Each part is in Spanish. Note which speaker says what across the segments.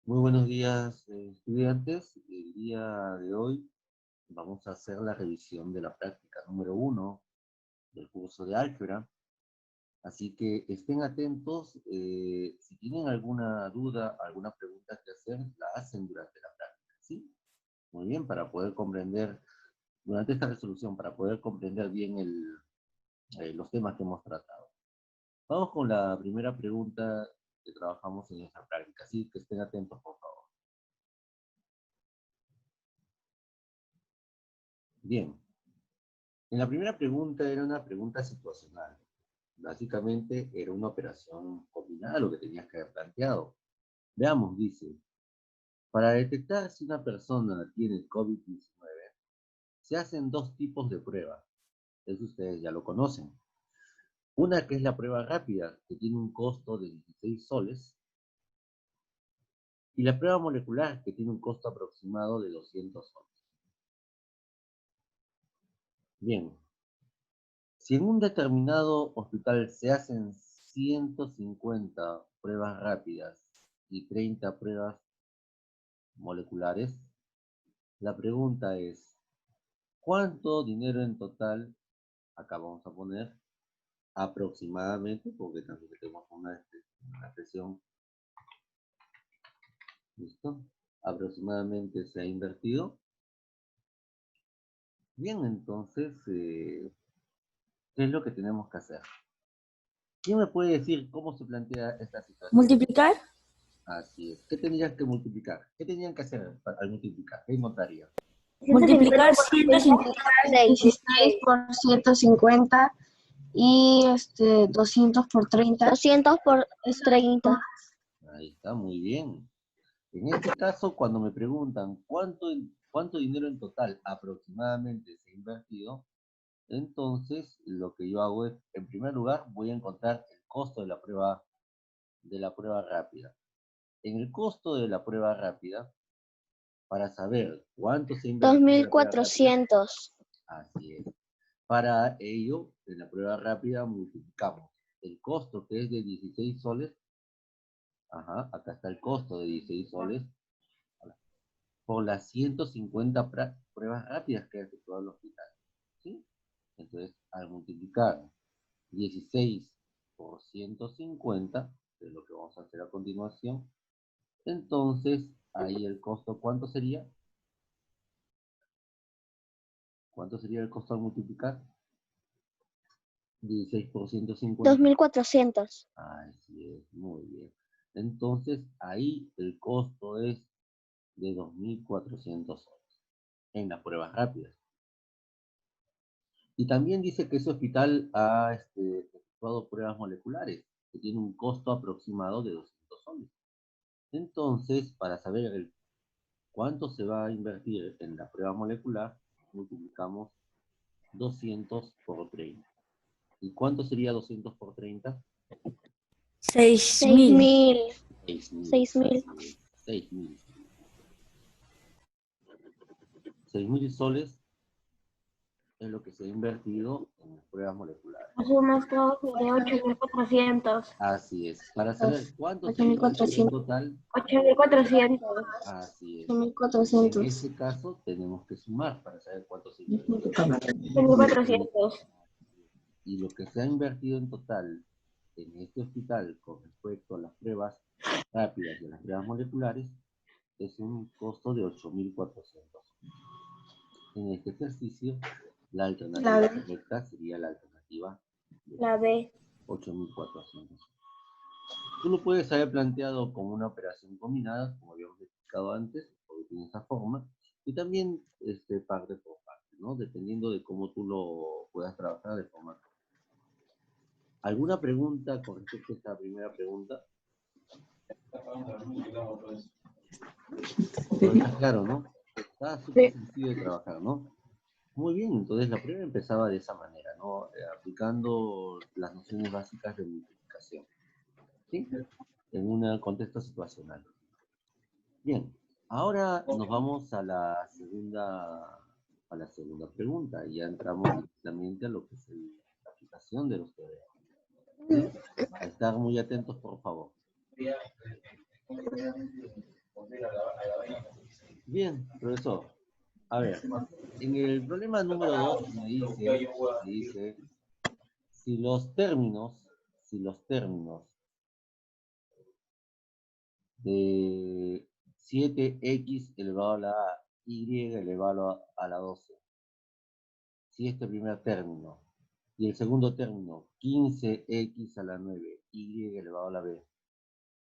Speaker 1: Muy buenos días, estudiantes. El día de hoy vamos a hacer la revisión de la práctica número 1 del curso de álgebra. Así que estén atentos. Si tienen alguna duda, alguna pregunta que hacer, la hacen durante la práctica, ¿sí? Muy bien, para poder comprender, durante esta resolución, para poder comprender bien los temas que hemos tratado. Vamos con la primera pregunta que trabajamos en esta práctica, así que estén atentos, por favor. Bien. En la primera pregunta era una pregunta situacional. Básicamente era una operación combinada lo que tenías que haber planteado. Veamos, dice, para detectar si una persona tiene COVID-19, se hacen dos tipos de pruebas. Eso ustedes ya lo conocen. Una que es la prueba rápida, que tiene un costo de 16 soles, y la prueba molecular, que tiene un costo aproximado de 200 soles. Bien, si en un determinado hospital se hacen 150 pruebas rápidas y 30 pruebas moleculares, la pregunta es, ¿cuánto dinero en total, acá vamos a poner aproximadamente, porque también tenemos una expresión, ¿listo? Aproximadamente se ha invertido. Bien, entonces, ¿qué es lo que tenemos que hacer? ¿Quién me puede decir cómo se plantea esta situación?
Speaker 2: ¿Multiplicar?
Speaker 1: Así es. ¿Qué tendrían que multiplicar? ¿Qué tenían que hacer al multiplicar? ¿Qué encontrarían?
Speaker 2: Multiplicar 150.
Speaker 3: 16 por 150 y 200 por 30.
Speaker 4: 200 por 30.
Speaker 1: Ahí está, muy bien. En este caso, cuando me preguntan cuánto dinero en total aproximadamente se ha invertido, entonces lo que yo hago es, en primer lugar, voy a encontrar el costo de la prueba rápida. En el costo de la prueba rápida, para saber cuánto se ha invertido en la prueba rápida,
Speaker 4: 2400.
Speaker 1: así es. Para ello, en la prueba rápida multiplicamos el costo, que es de 16 soles, acá está el costo de 16 soles, por las 150 pruebas rápidas que ha efectuado el hospital, ¿sí? Entonces, al multiplicar 16 por 150, que es lo que vamos a hacer a continuación, entonces, ahí el costo, ¿cuánto sería? ¿Cuánto sería el costo al multiplicar? 16 por 150.
Speaker 4: 2400.
Speaker 1: Así es, muy bien. Entonces, ahí el costo es de 2.400 soles en las pruebas rápidas. Y también dice que ese hospital ha efectuado pruebas moleculares, que tiene un costo aproximado de 200 soles. Entonces, para saber cuánto se va a invertir en la prueba molecular, multiplicamos 200 por 30. ¿Y cuánto sería 200 por 30?
Speaker 2: 6.000.
Speaker 4: 6.000.
Speaker 1: 6.000 soles es lo que se ha invertido en las pruebas moleculares.
Speaker 3: Suma todo de 8.400.
Speaker 1: Así es. Para saber cuánto se ha
Speaker 3: 8.400.
Speaker 1: invertido en total,
Speaker 3: 8.400.
Speaker 1: así es.
Speaker 3: 8.400.
Speaker 1: En este caso tenemos que sumar para saber cuánto se invirtió.
Speaker 3: 8.400.
Speaker 1: Y lo que se ha invertido en total en este hospital con respecto a las pruebas rápidas y a las pruebas moleculares es un costo de 8.400. En este ejercicio, la alternativa correcta sería la alternativa
Speaker 3: La B.
Speaker 1: 8.400. Tú lo puedes haber planteado como una operación combinada, como habíamos explicado antes, porque tiene esa forma, y también parte por parte, ¿no? Dependiendo de cómo tú lo puedas trabajar de forma. ¿Alguna pregunta con respecto a esta primera pregunta? Está claro, ¿no? Está súper sencillo de trabajar, ¿no? Muy bien, entonces la prueba empezaba de esa manera, ¿no? Aplicando las nociones básicas de multiplicación, ¿sí? En un contexto situacional. Bien, ahora nos vamos a la segunda pregunta y ya entramos directamente a lo que es la aplicación de los teoremas. ¿Sí? A estar muy atentos, por favor. Bien, profesor. A ver, en el problema número 2 me dice si los términos de 7x elevado a la y elevado a la 12, si este primer término y el segundo término 15x a la 9, y elevado a la b,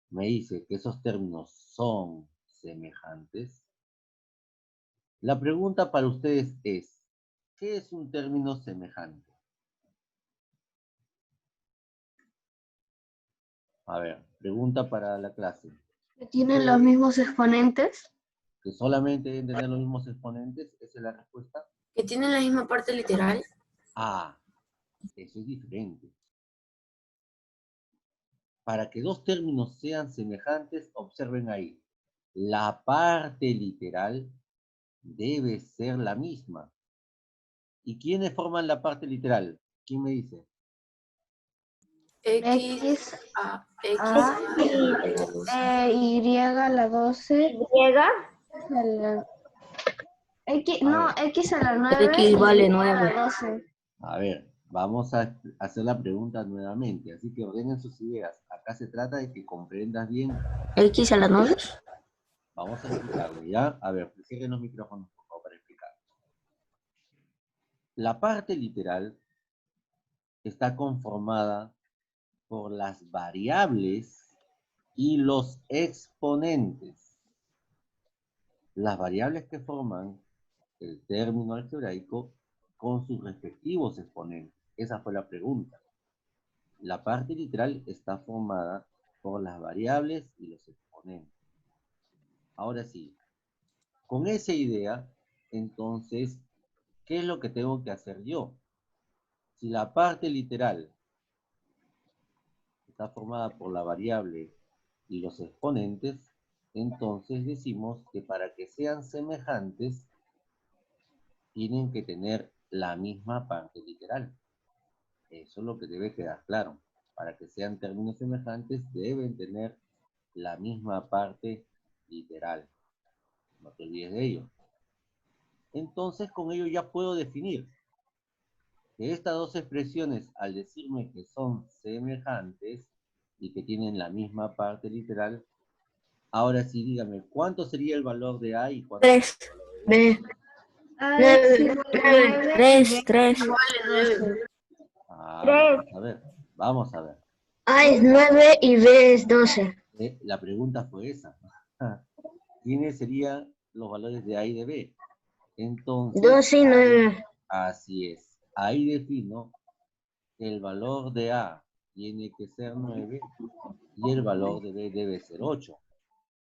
Speaker 1: me dice que esos términos son semejantes. La pregunta para ustedes es, ¿qué es un término semejante? A ver, pregunta para la clase.
Speaker 3: ¿Tienen los mismos exponentes?
Speaker 1: ¿Que solamente deben tener los mismos exponentes? ¿Esa es la respuesta?
Speaker 2: ¿Que tienen la misma parte literal?
Speaker 1: Ah, eso es diferente. Para que dos términos sean semejantes, observen ahí. La parte literal debe ser la misma. ¿Y quiénes forman la parte literal? ¿Quién me dice?
Speaker 2: X a X
Speaker 3: A y a la 12. ¿Y? A la... X,
Speaker 1: A
Speaker 3: no,
Speaker 1: ver.
Speaker 3: X a la 9
Speaker 2: X
Speaker 3: y
Speaker 2: vale
Speaker 3: Y a
Speaker 2: 9.
Speaker 3: la 12.
Speaker 1: A ver, vamos a hacer la pregunta nuevamente, así que ordenen sus ideas. Acá se trata de que comprendas bien.
Speaker 2: X a la 9.
Speaker 1: Vamos a explicarle, ¿ya? A ver, cierren los micrófonos, por favor, para explicar. La parte literal está conformada por las variables y los exponentes. Las variables que forman el término algebraico con sus respectivos exponentes. Esa fue la pregunta. La parte literal está formada por las variables y los exponentes. Ahora sí, con esa idea, entonces, ¿qué es lo que tengo que hacer yo? Si la parte literal está formada por la variable y los exponentes, entonces decimos que para que sean semejantes, tienen que tener la misma parte literal. Eso es lo que debe quedar claro. Para que sean términos semejantes, deben tener la misma parte literal. No te olvides de ello. Entonces, con ello ya puedo definir que estas dos expresiones, al decirme que son semejantes y que tienen la misma parte literal, ahora sí, dígame, ¿cuánto sería el valor de A y cuánto
Speaker 2: 3.
Speaker 3: B.
Speaker 2: 3. 3.
Speaker 1: Vamos a ver, vamos a ver.
Speaker 3: A es 9 y B es 12.
Speaker 1: La pregunta fue esa. ¿Quiénes serían los valores de A y de B? Entonces,
Speaker 3: 12 y 9.
Speaker 1: así es. Ahí defino que el valor de A tiene que ser 9 y el valor de B debe ser 8.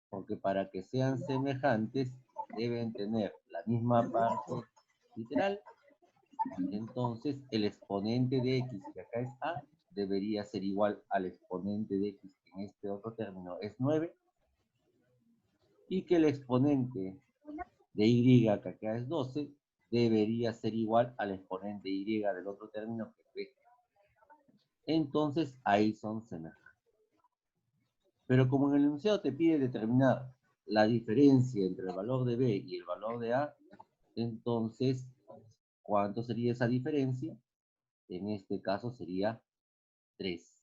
Speaker 1: Porque para que sean semejantes, deben tener la misma parte literal. Entonces, el exponente de X, que acá es A, debería ser igual al exponente de X, que en este otro término es 9. Y que el exponente de Y, que acá es 12, debería ser igual al exponente Y del otro término, que es B. Entonces, ahí son semejantes. Pero como en el enunciado te pide determinar la diferencia entre el valor de B y el valor de A, entonces, ¿cuánto sería esa diferencia? En este caso sería 3.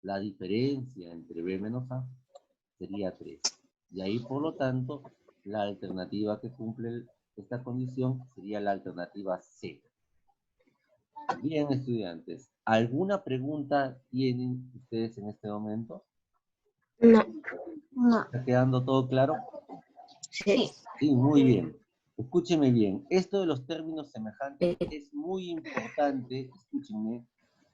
Speaker 1: La diferencia entre B menos A sería 3. Y ahí, por lo tanto, la alternativa que cumple esta condición sería la alternativa C. Bien, estudiantes, ¿alguna pregunta tienen ustedes en este momento?
Speaker 3: No. No.
Speaker 1: ¿Está quedando todo claro?
Speaker 3: Sí.
Speaker 1: Sí, muy bien. Escúcheme bien. Esto de los términos semejantes es muy importante, escúchenme,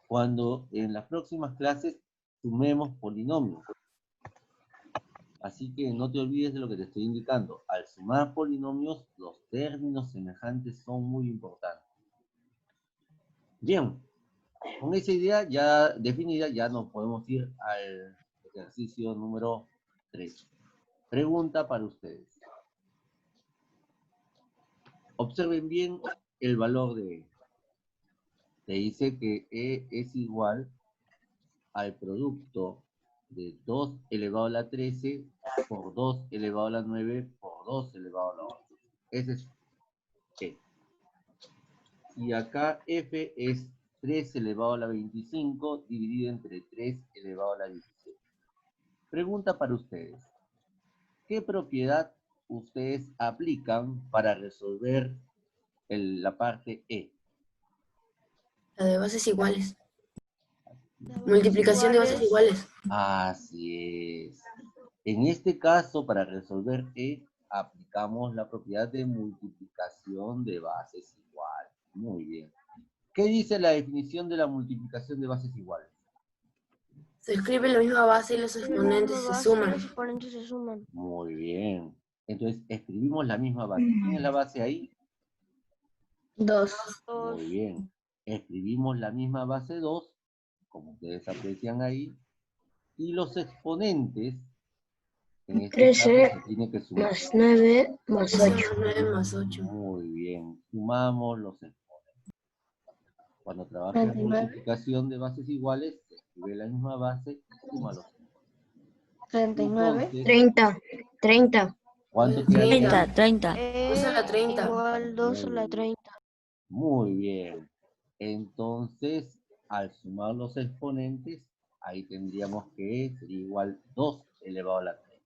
Speaker 1: cuando en las próximas clases sumemos polinomios. Así que no te olvides de lo que te estoy indicando. Al sumar polinomios, los términos semejantes son muy importantes. Bien, con esa idea ya definida, ya nos podemos ir al ejercicio número 3. Pregunta para ustedes. Observen bien el valor de E. Te dice que E es igual al producto de 2 elevado a la 13 por 2 elevado a la 9 por 2 elevado a la 8. Ese es E. Y acá F es 3 elevado a la 25 dividido entre 3 elevado a la 17. Pregunta para ustedes. ¿Qué propiedad ustedes aplican para resolver la parte E?
Speaker 2: La de bases iguales. Multiplicación de bases iguales.
Speaker 1: Así es. En este caso, para resolver E, aplicamos la propiedad de multiplicación de bases iguales. Muy bien. ¿Qué dice la definición de la multiplicación de bases iguales?
Speaker 2: Se escribe la misma base y los exponentes se suman.
Speaker 3: Los exponentes se suman.
Speaker 1: Muy bien. Entonces, escribimos la misma base. ¿Quién es la base ahí?
Speaker 2: 2.
Speaker 1: Muy bien. Escribimos la misma base 2, como ustedes aprecian ahí, y los exponentes, en este
Speaker 3: 13
Speaker 1: caso, se tiene que sumar.
Speaker 3: más 9 más 8.
Speaker 2: 9 más 8.
Speaker 1: Muy bien. Sumamos los exponentes. Cuando trabaja en
Speaker 3: 39.
Speaker 1: multiplicación de bases iguales, se escribe la misma base y suma los exponentes.
Speaker 3: 39.
Speaker 1: Entonces,
Speaker 3: 30. 30.
Speaker 1: ¿cuánto queda?
Speaker 2: 30.
Speaker 5: 30.
Speaker 2: 2 a la 30.
Speaker 3: Igual 2 a la 30.
Speaker 1: Muy bien. Entonces, al sumar los exponentes, ahí tendríamos que sería igual 2 elevado a la 30.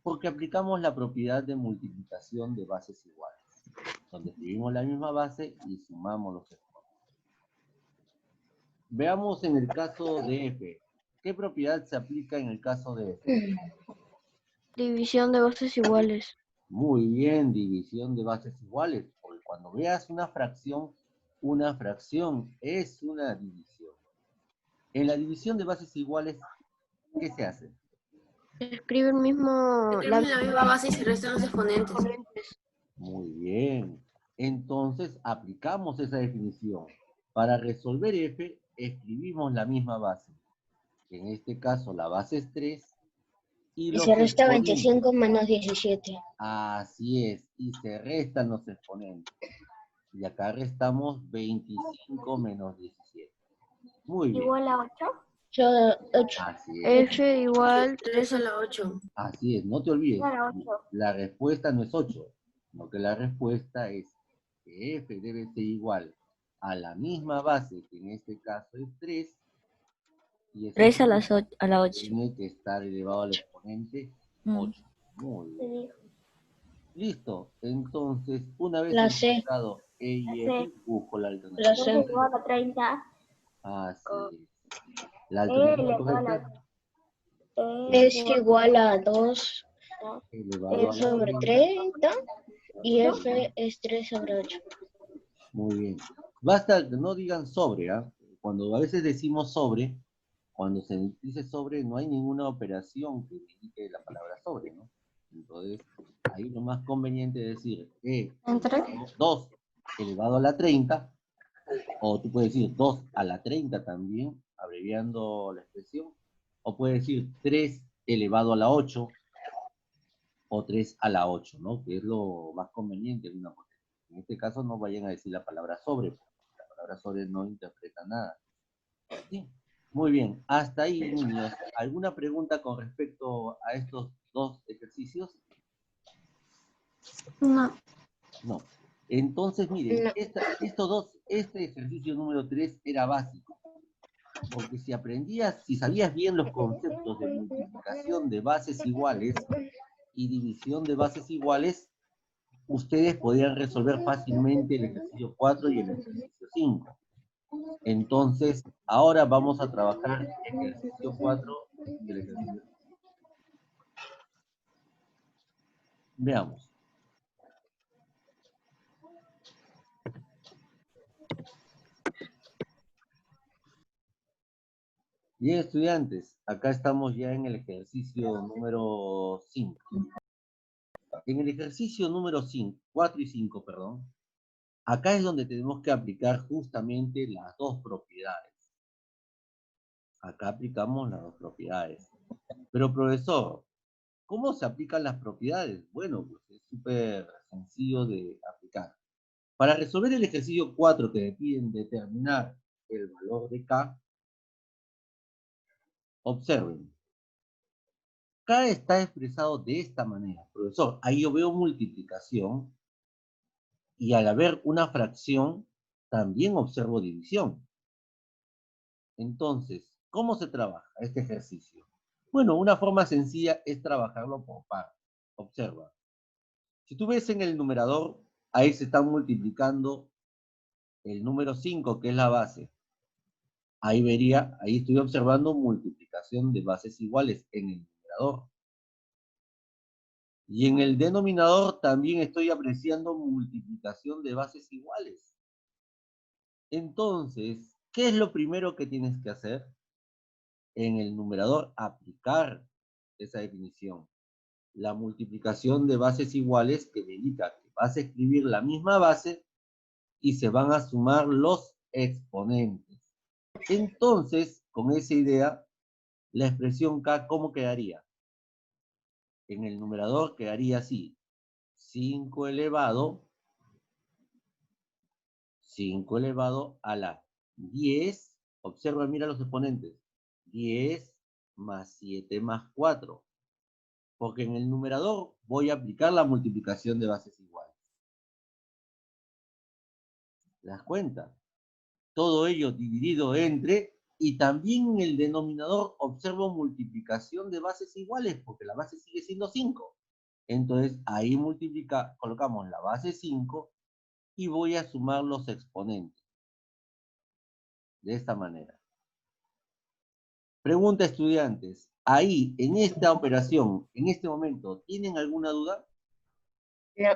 Speaker 1: Porque aplicamos la propiedad de multiplicación de bases iguales, donde escribimos la misma base y sumamos los exponentes. Veamos en el caso de F. ¿Qué propiedad se aplica en el caso de F?
Speaker 3: División de bases iguales.
Speaker 1: Muy bien, división de bases iguales. Porque cuando veas una fracción es una división. En la división de bases iguales, ¿qué se hace?
Speaker 3: Escribe el mismo.
Speaker 2: Se escribe la misma base y se restan los exponentes.
Speaker 1: Muy bien. Entonces, aplicamos esa definición. Para resolver F, escribimos la misma base. En este caso, la base es 3. Y
Speaker 3: Y
Speaker 1: los
Speaker 3: se resta
Speaker 1: exponentes.
Speaker 3: 25 menos 17.
Speaker 1: Así es. Y se restan los exponentes. Y acá restamos 25 menos 17. Muy bien.
Speaker 3: ¿Igual a 8? 8.
Speaker 1: Así es.
Speaker 3: F igual
Speaker 2: 3 a la 8.
Speaker 1: Así es. No te olvides.
Speaker 3: Igual a 8.
Speaker 1: La respuesta no es 8. Sino que la respuesta es que F debe ser igual a la misma base, que en este caso es 3. Y ese
Speaker 5: 3 a la 8.
Speaker 1: tiene que estar elevado al exponente 8. Muy bien. Listo. Entonces, una vez
Speaker 3: La C.
Speaker 1: encontrado E y F, busco la alternativa.
Speaker 3: La C.
Speaker 4: Igual a 30.
Speaker 1: Así es. La alternativa correcta
Speaker 3: Es igual a 2
Speaker 1: elevado a la
Speaker 3: sobre
Speaker 1: 30.
Speaker 3: 30 y F es 3 sobre 8.
Speaker 1: Muy bien. Basta que no digan sobre, ¿ah? Cuando a veces decimos sobre, cuando se dice sobre, no hay ninguna operación que indique la palabra sobre, ¿no? Entonces, ahí lo más conveniente es decir 2 elevado a la 30, o tú puedes decir 2 a la 30 también, abreviando la expresión, o puedes decir 3 elevado a la 8, o 3 a la 8, ¿no? Que es lo más conveniente de una potencia. En este caso no vayan a decir la palabra sobre, porque la palabra sobre no interpreta nada. ¿Sí? Muy bien, hasta ahí, niños. ¿Alguna pregunta con respecto a estos dos ejercicios?
Speaker 3: No.
Speaker 1: No. Entonces, miren,
Speaker 3: No.
Speaker 1: este ejercicio número 3 era básico. Porque si sabías bien los conceptos de multiplicación de bases iguales y división de bases iguales, ustedes podrían resolver fácilmente el ejercicio 4 y el ejercicio 5. Entonces, ahora vamos a trabajar el ejercicio 4 y el ejercicio 5. Veamos. Bien, estudiantes, acá estamos ya en el ejercicio número 5. En el ejercicio número 5, 4 y 5, perdón, acá es donde tenemos que aplicar justamente las dos propiedades. Acá aplicamos las dos propiedades. Pero, profesor, ¿cómo se aplican las propiedades? Bueno, pues es súper sencillo de aplicar. Para resolver el ejercicio 4 que me piden determinar el valor de K, Observen. K está expresado de esta manera. Profesor, ahí yo veo multiplicación y al haber una fracción, también observo división. Entonces, ¿cómo se trabaja este ejercicio? Bueno, una forma sencilla es trabajarlo por par. Observa. Si tú ves en el numerador, ahí se está multiplicando el número 5, que es la base. Ahí estoy observando multiplicación de bases iguales en el numerador. Y en el denominador también estoy apreciando multiplicación de bases iguales. Entonces, ¿qué es lo primero que tienes que hacer? En el numerador, aplicar esa definición. La multiplicación de bases iguales, que me indica que vas a escribir la misma base y se van a sumar los exponentes. Entonces, con esa idea, la expresión K, ¿cómo quedaría? En el numerador quedaría así. 5 elevado a la 10. Observa, mira los exponentes. 10 más 7 más 4. Porque en el numerador voy a aplicar la multiplicación de bases iguales. ¿Te das cuenta? Todo ello dividido entre, y también en el denominador observo multiplicación de bases iguales, porque la base sigue siendo 5. Entonces ahí colocamos la base 5 y voy a sumar los exponentes. De esta manera. Pregunta, estudiantes. Ahí, en esta operación, en este momento, ¿tienen alguna duda?
Speaker 3: No.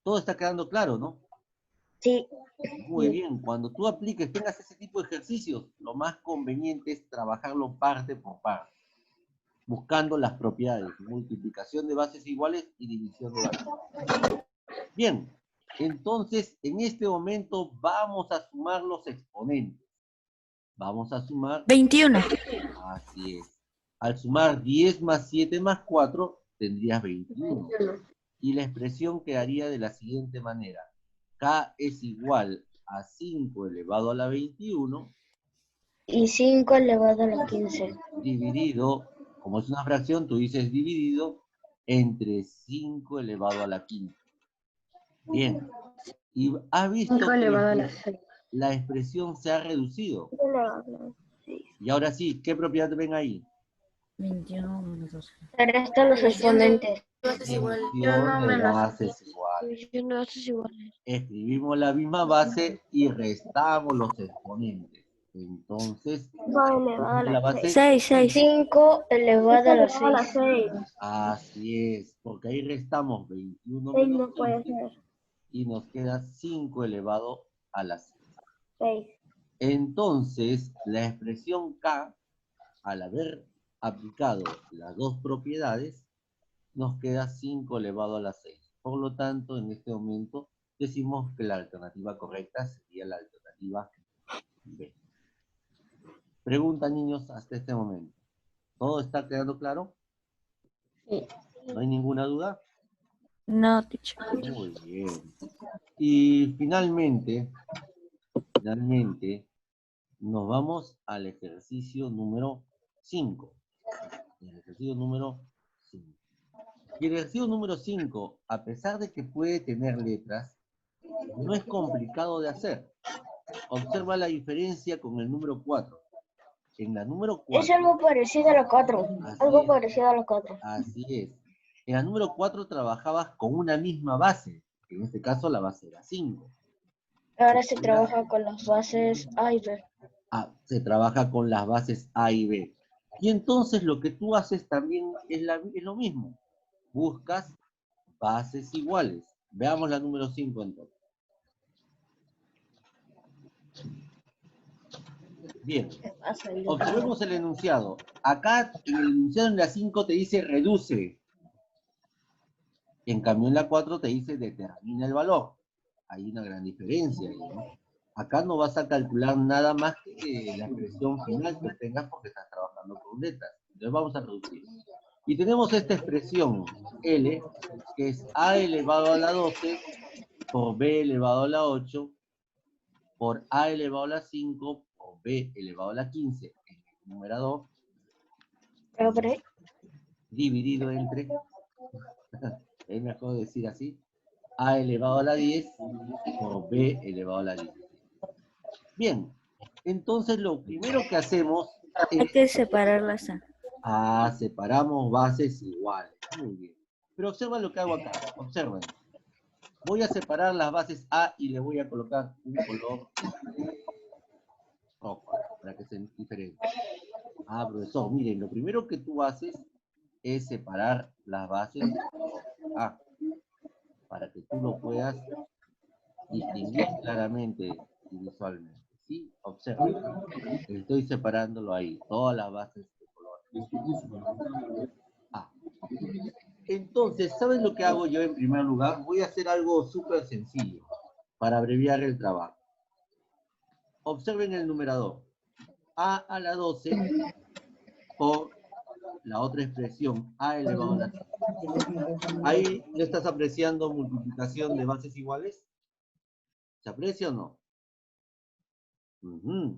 Speaker 1: Todo está quedando claro, ¿no?
Speaker 3: Sí.
Speaker 1: Muy bien. Cuando tú apliques, tengas ese tipo de ejercicios, lo más conveniente es trabajarlo parte por parte, buscando las propiedades, multiplicación de bases iguales y división de bases iguales. Bien, entonces, en este momento vamos a sumar los exponentes. Vamos a sumar
Speaker 5: 21.
Speaker 1: Así es. Al sumar 10 más 7 más 4, tendrías 21. Y la expresión quedaría de la siguiente manera. K es igual a 5 elevado a la 21.
Speaker 3: Y 5 elevado a la 15.
Speaker 1: Dividido, como es una fracción, tú dices dividido entre 5 elevado a la 15. Bien. Y has visto
Speaker 3: 5
Speaker 1: que
Speaker 3: elevado a la 6.
Speaker 1: la expresión se ha reducido. Y ahora sí, ¿qué propiedad ven ahí?
Speaker 5: 21 menos 12.
Speaker 3: Ahora están los exponentes.
Speaker 2: Bases iguales.
Speaker 1: División de bases iguales. Escribimos la misma base y restamos los exponentes. Entonces, la base
Speaker 5: 6, 6.
Speaker 3: 5 elevado a la 6.
Speaker 1: Así es, porque ahí restamos 21 menos 15 y nos queda 5 elevado a la 6. Entonces, la expresión K, al haber aplicado las dos propiedades, nos queda 5 elevado a la 6. Por lo tanto, en este momento decimos que la alternativa correcta sería la alternativa B. Pregunta, niños, hasta este momento. ¿Todo está quedando claro?
Speaker 3: Sí.
Speaker 1: ¿No hay ninguna duda?
Speaker 5: No, teacher.
Speaker 1: Muy bien. Y finalmente, nos vamos al ejercicio número 5. El ejercicio número 5. Y el ejercicio número 5, a pesar de que puede tener letras, no es complicado de hacer. Observa la diferencia con el número 4. En la número 4...
Speaker 3: Es algo parecido a la 4. Algo parecido a la 4.
Speaker 1: Así es. En la número 4 trabajabas con una misma base. En este caso la base era 5.
Speaker 3: Ahora se trabaja con las bases A y B.
Speaker 1: Se trabaja con las bases A y B. Y entonces lo que tú haces también es lo mismo. Buscas bases iguales. Veamos la número 5 entonces. Bien. Observemos el enunciado. Acá en el enunciado en la 5 te dice reduce. En cambio en la 4 te dice determina el valor. Hay una gran diferencia ahí, ¿no? Acá no vas a calcular nada más que la expresión final que tengas porque estás trabajando con letras. Entonces vamos a reducir. Y tenemos esta expresión L, que es A elevado a la 12 por B elevado a la 8 por A elevado a la 5 por B elevado a la 15. En numerador
Speaker 3: Profe,
Speaker 1: dividido entre, es mejor decir así, a elevado a la 10 por b elevado a la 10. Bien, entonces lo primero que hacemos
Speaker 5: Hay que separarlas.
Speaker 1: separamos bases iguales. Muy bien. Pero observa lo que hago acá. Observen. Voy a separar las bases A y le voy a colocar un color rojo para que sean diferentes. Profesor, miren, lo primero que tú haces es separar las bases A para que tú lo puedas distinguir claramente y visualmente. ¿Sí? Observen. Estoy separándolo ahí, todas las bases de color A. Entonces, ¿sabes lo que hago yo en primer lugar? Voy a hacer algo súper sencillo para abreviar el trabajo. Observen el numerador. A a la 12 por la otra expresión, A elevado a la 5. Ahí le estás apreciando multiplicación de bases iguales. ¿Se aprecia o no?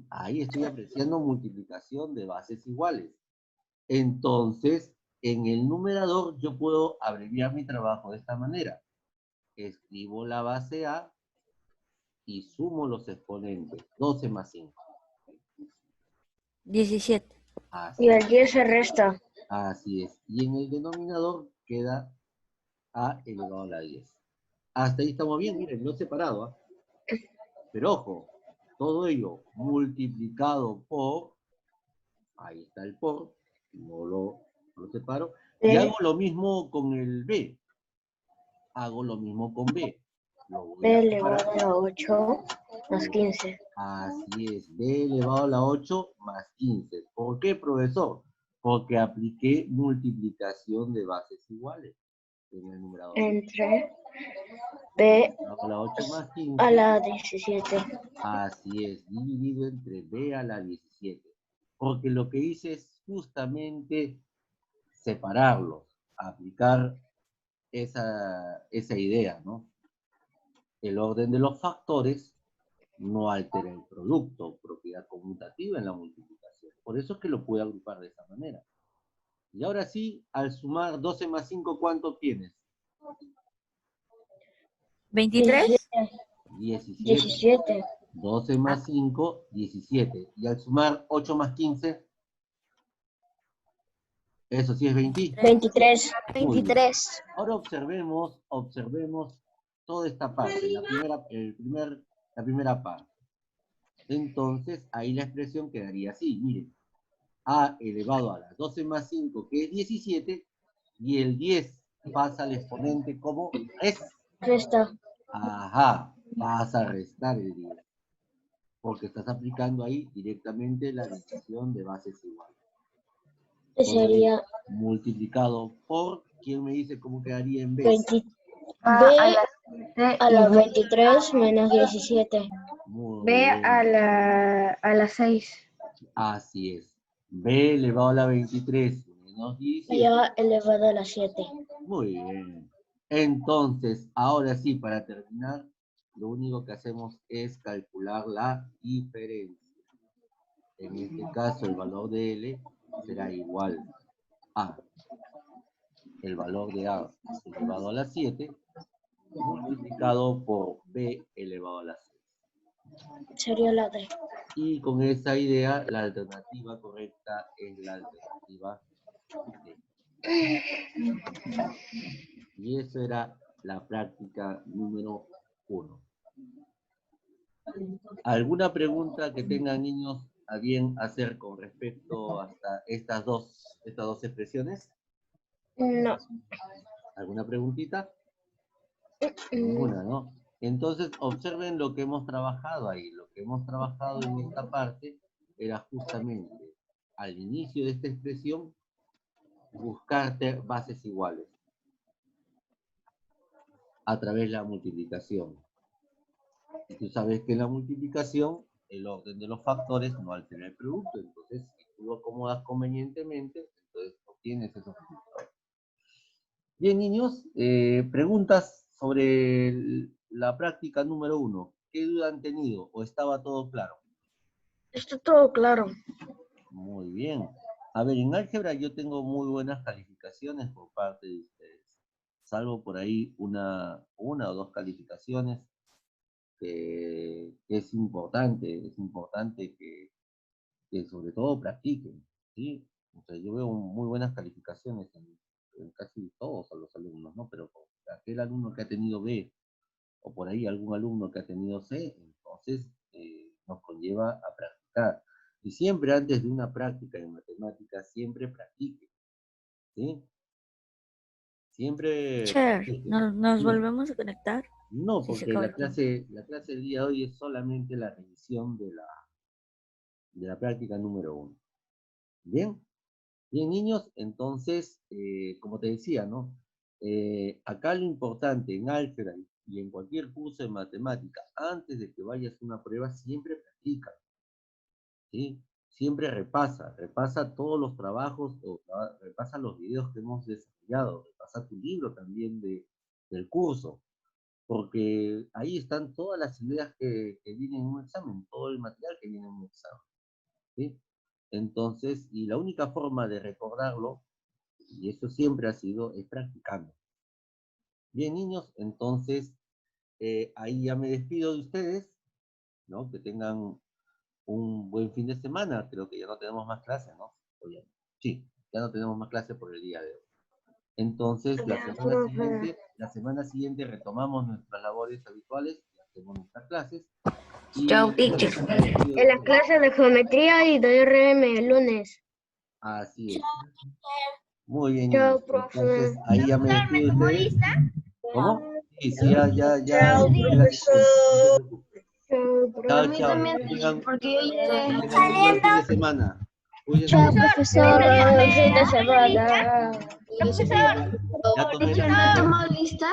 Speaker 1: Ahí estoy apreciando multiplicación de bases iguales. Entonces, en el numerador yo puedo abreviar mi trabajo de esta manera. Escribo la base A y sumo los exponentes. 12 más 5.
Speaker 5: 17.
Speaker 3: y el 10 se resta.
Speaker 1: Así es. Y en el denominador queda A elevado a la 10. Hasta ahí estamos bien, miren, lo he separado. Pero ojo, todo ello multiplicado por, ahí está el por, no lo separo, y hago lo mismo con el B. Hago lo mismo con B. Lo voy
Speaker 3: B
Speaker 1: a
Speaker 3: elevado
Speaker 1: separar.
Speaker 3: a 8 más 15.
Speaker 1: Así es, B elevado a la 8 más 15. ¿Por qué, profesor? Porque apliqué multiplicación de bases iguales en el numerador.
Speaker 3: Entre B
Speaker 1: A la 8 más 15.
Speaker 3: a la 17.
Speaker 1: Así es, dividido entre B a la 17. Porque lo que hice es justamente separarlos, aplicar esa idea, ¿no? El orden de los factores no altera el producto, propiedad conmutativa en la multiplicación. Por eso es que lo pude agrupar de esa manera. Y ahora sí, al sumar 12 más 5, ¿cuánto obtienes?
Speaker 5: 23.
Speaker 1: 17. 12 más 5, 17. Y al sumar 8 más 15, eso sí es 20.
Speaker 3: 23.
Speaker 1: Muy bien.
Speaker 4: 23.
Speaker 1: Ahora observemos toda esta parte, la primera parte. Entonces, ahí la expresión quedaría así, miren. A elevado a las 12 más 5, que es 17, y el 10 pasa al exponente como
Speaker 3: Resta.
Speaker 1: Ajá, vas a restar el 10. Porque estás aplicando ahí directamente la división de bases iguales.
Speaker 3: Sería
Speaker 1: Multiplicado por, ¿quién me dice cómo quedaría en B?
Speaker 3: 20. B a la 23 menos 17.
Speaker 1: Muy
Speaker 6: B
Speaker 1: bien.
Speaker 6: a la 6.
Speaker 1: Así es. B elevado a la 23 menos 17.
Speaker 3: Ya elevado a la 7.
Speaker 1: Muy bien. Entonces, ahora sí, para terminar, lo único que hacemos es calcular la diferencia. En este caso, el valor de L será igual a el valor de A elevado a la 7 multiplicado por B elevado a la 6.
Speaker 3: Sería la D.
Speaker 1: Y con esa idea, la alternativa correcta es la alternativa D. Y eso era la práctica número 1. ¿Alguna pregunta que tengan niños a bien hacer con respecto a estas dos expresiones?
Speaker 3: No.
Speaker 1: ¿Alguna preguntita? Ninguna, ¿no? Entonces, observen lo que hemos trabajado ahí. Lo que hemos trabajado en esta parte era justamente, al inicio de esta expresión, buscar bases iguales a través de la multiplicación. Y tú sabes que en la multiplicación, el orden de los factores no altera el producto. Entonces, si tú lo acomodas convenientemente, entonces obtienes esos resultados. Bien, niños, preguntas sobre la práctica número 1. ¿Qué duda han tenido o estaba todo claro?
Speaker 2: Está todo claro.
Speaker 1: Muy bien. A ver, en álgebra yo tengo muy buenas calificaciones por parte de ustedes. Salvo por ahí una o dos calificaciones que es importante que sobre todo practiquen, ¿sí? O sea, yo veo muy buenas calificaciones en casi todos los alumnos, ¿no? Pero aquel alumno que ha tenido B, o por ahí algún alumno que ha tenido C, entonces nos conlleva a practicar. Y siempre antes de una práctica en matemáticas, siempre practique, ¿sí? Siempre
Speaker 5: Teacher,
Speaker 1: practique.
Speaker 5: ¿nos
Speaker 1: Sí.
Speaker 5: volvemos a conectar?
Speaker 1: No,
Speaker 5: Sí, se
Speaker 1: porque
Speaker 5: acabó
Speaker 1: la
Speaker 5: el tiempo.
Speaker 1: clase del día de hoy es solamente la revisión de la práctica número 1. ¿Bien? Bien, niños, entonces, como te decía, ¿no? Acá lo importante en álgebra y en cualquier curso de matemática, antes de que vayas a una prueba, siempre practica, ¿sí? Siempre repasa todos los trabajos, repasa los videos que hemos desarrollado, repasa tu libro también del curso, porque ahí están todas las ideas que vienen en un examen, todo el material que viene en un examen, ¿sí? Entonces, y la única forma de recordarlo, y eso siempre ha sido, es practicando. Bien, niños, entonces, ahí ya me despido de ustedes, ¿no? Que tengan un buen fin de semana. Creo que ya no tenemos más clases, ¿no? Oye, sí, ya no tenemos más clases por el día de hoy. Entonces, la semana siguiente retomamos nuestras labores habituales, hacemos nuestras clases. Y
Speaker 2: Chao, teacher.
Speaker 6: En las clases de geometría y de RM el lunes.
Speaker 1: Así es. Muy bien,
Speaker 6: Chao,
Speaker 1: niños.
Speaker 6: profe.
Speaker 1: Entonces, ahí ya me despido de ustedes. ¿Cómo? Sí, sí, ya.
Speaker 6: Chao, profesor.
Speaker 1: Chao, chao. Que tengan
Speaker 2: Porque
Speaker 1: un buen fin de semana. Cuídense
Speaker 4: Chao,
Speaker 1: mucho.
Speaker 4: profesor.
Speaker 6: Buen fin de semana.
Speaker 1: Ya tomé
Speaker 2: ¿me
Speaker 1: la
Speaker 2: tomó lista?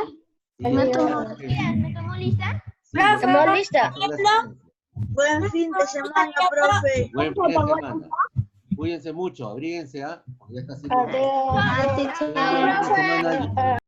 Speaker 1: Sí,
Speaker 2: ¿Me
Speaker 1: ya
Speaker 2: tomó
Speaker 1: tomé.
Speaker 3: ¿Me tomó lista?
Speaker 1: Sí, ya
Speaker 6: ¿Estamos listas?
Speaker 1: pasó la asistencia.
Speaker 7: Buen fin de semana, profe.
Speaker 1: Buen fin de semana. Cuídense mucho, abríguense, ¿ah? Porque ya está haciendo.
Speaker 6: Adiós.
Speaker 1: Tengan buen fin de semana.